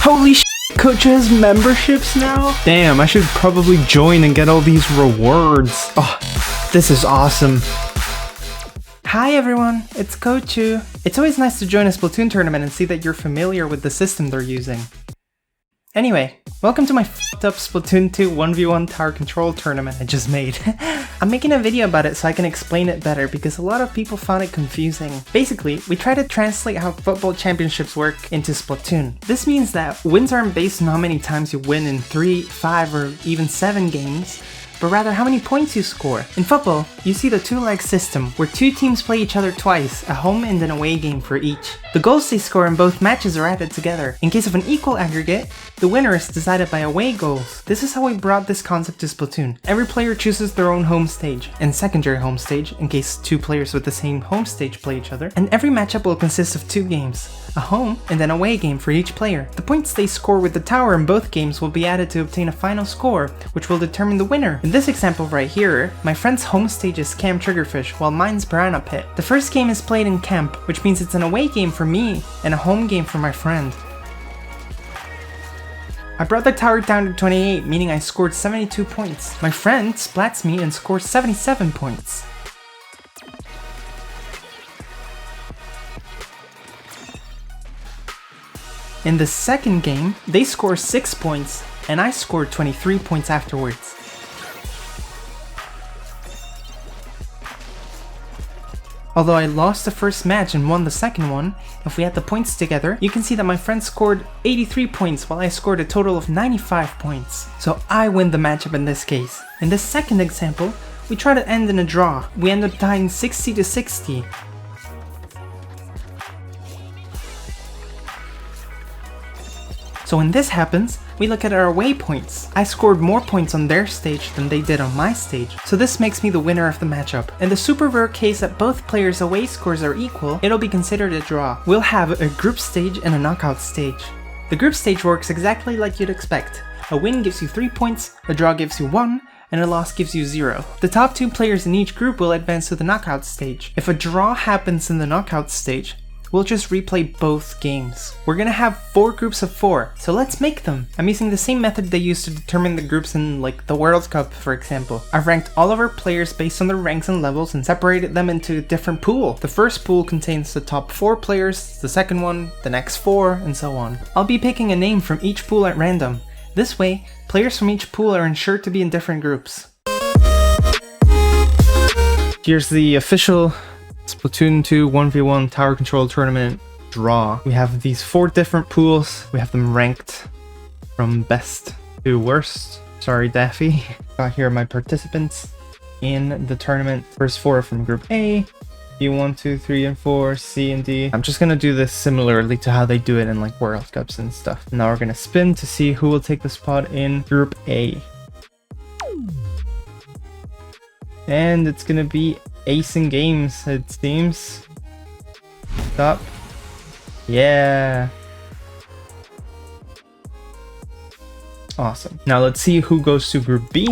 Holy shit, Cochu has memberships now? Damn, I should probably join and get all these rewards. Oh, this is awesome. Hi everyone, it's Cochu. It's always nice to join a Splatoon tournament and see that you're familiar with the system they're using. Anyway, welcome to my f***ed up Splatoon 2 1v1 tower control tournament I just made. I'm making a video about it so I can explain it better because a lot of people found it confusing. Basically, we try to translate how football championships work into Splatoon. This means that wins aren't based on how many times you win in 3, 5, or even 7 games, but rather how many points you score. In football, you see the two-leg system, where two teams play each other twice, a home and an away game for each. The goals they score in both matches are added together. In case of an equal aggregate, the winner is decided by away goals. This is how we brought this concept to Splatoon. Every player chooses their own home stage, and secondary home stage, in case two players with the same home stage play each other, and every matchup will consist of 2 games, a home and an away game for each player. The points they score with the tower in both games will be added to obtain a final score, which will determine the winner. In this example right here, my friend's home stage is Camp Triggerfish, while mine's Piranha Pit. The first game is played in Camp, which means it's an away game for me, and a home game for my friend. I brought the tower down to 28, meaning I scored 72 points. My friend splats me and scores 77 points. In the second game, they score 6 points, and I scored 23 points afterwards. Although I lost the first match and won the second one, if we add the points together, you can see that my friend scored 83 points while I scored a total of 95 points. So I win the matchup in this case. In this second example, we try to end in a draw. We end up tying 60 to 60. So when this happens, we look at our away points. I scored more points on their stage than they did on my stage, so this makes me the winner of the matchup. In the super rare case that both players' away scores are equal, it'll be considered a draw. We'll have a group stage and a knockout stage. The group stage works exactly like you'd expect. A win gives you 3 points, a draw gives you 1, and a loss gives you 0. The top 2 players in each group will advance to the knockout stage. If a draw happens in the knockout stage, we'll just replay both games. We're gonna have 4 groups of 4, so let's make them. I'm using the same method they used to determine the groups in like the World Cup, for example. I've ranked all of our players based on their ranks and levels and separated them into a different pool. The first pool contains the top 4 players, the second one, the next 4, and so on. I'll be picking a name from each pool at random. This way, players from each pool are ensured to be in different groups. Here's the official Splatoon 2 1v1 tower control tournament draw. We have these 4 different pools. We have them ranked from best to worst. Sorry, Daffy. Got here my participants in the tournament. First 4 from Group A, B1, 2, 3, and 4, C and D. I'm just gonna do this similarly to how they do it in like World Cups and stuff. Now we're gonna spin to see who will take the spot in Group A. And it's gonna be acing games, it seems. Stop. Yeah. Awesome. Now let's see who goes to Group B.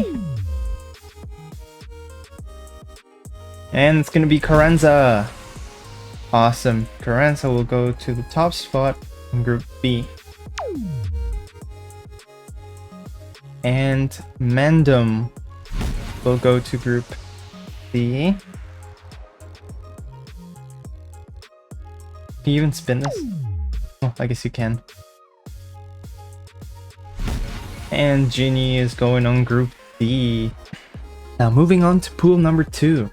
And it's gonna be Carranza. Awesome. Carranza will go to the top spot in Group B. And Mandem will go to Group C. Can you even spin this? Oh, I guess you can. And Ginny is going on Group D. Now moving on to pool number 2.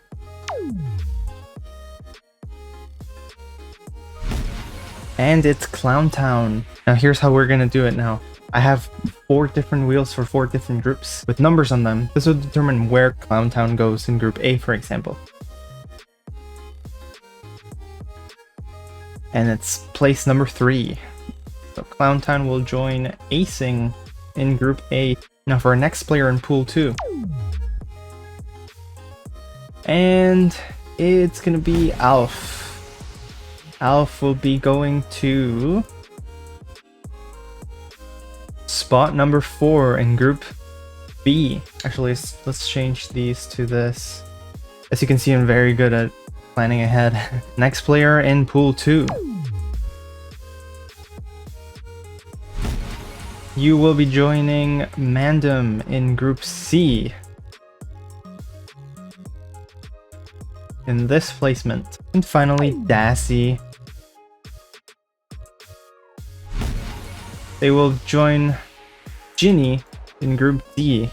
And it's Clown Town. Now here's how we're gonna do it now. I have 4 different wheels for 4 different groups with numbers on them. This will determine where Clown Town goes in Group A, for example. And it's place number 3. So Clown Town will join acing in Group A. Now for our next player in Pool 2. And it's gonna be Alf. Alf will be going to spot number 4 in Group B. Actually, let's change these to this. As you can see, I'm very good at planning ahead. Next player in Pool 2. you will be joining Mandem in Group C. In this placement. And finally, Dassy. They will join Ginny in Group D.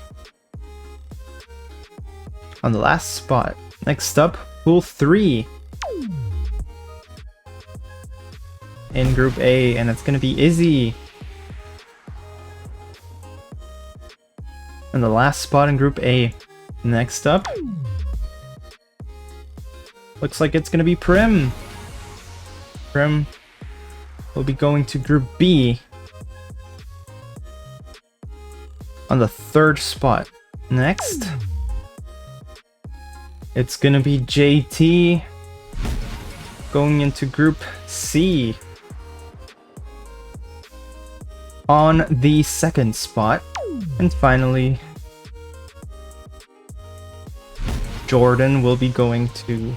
On the last spot. Next up, Pool 3. In Group A, and it's gonna be Izzy. And the last spot in Group A. Next up, looks like it's gonna be Prim. Prim will be going to Group B. On the third spot. Next, it's gonna be JT going into Group C. On the second spot. And finally, Jordan will be going to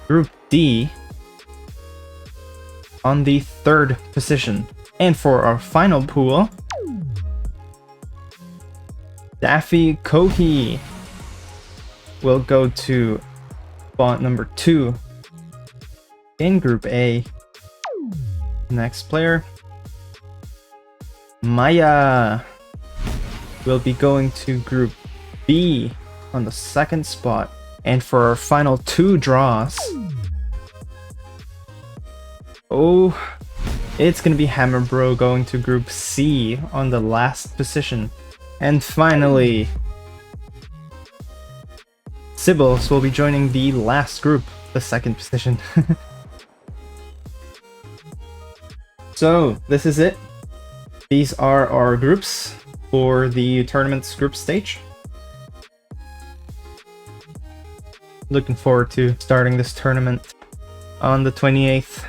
Group D on the third position. And for our final pool, Daffy Kohi will go to spot number 2 in Group A. Next player, Maya will be going to Group B on the second spot. And for our final 2 draws, it's gonna be Hammer Bro going to Group C on the last position. And finally, Sibbles will be joining the last group, the second position. So, this is it. These are our groups for the tournament's group stage. Looking forward to starting this tournament on the 28th.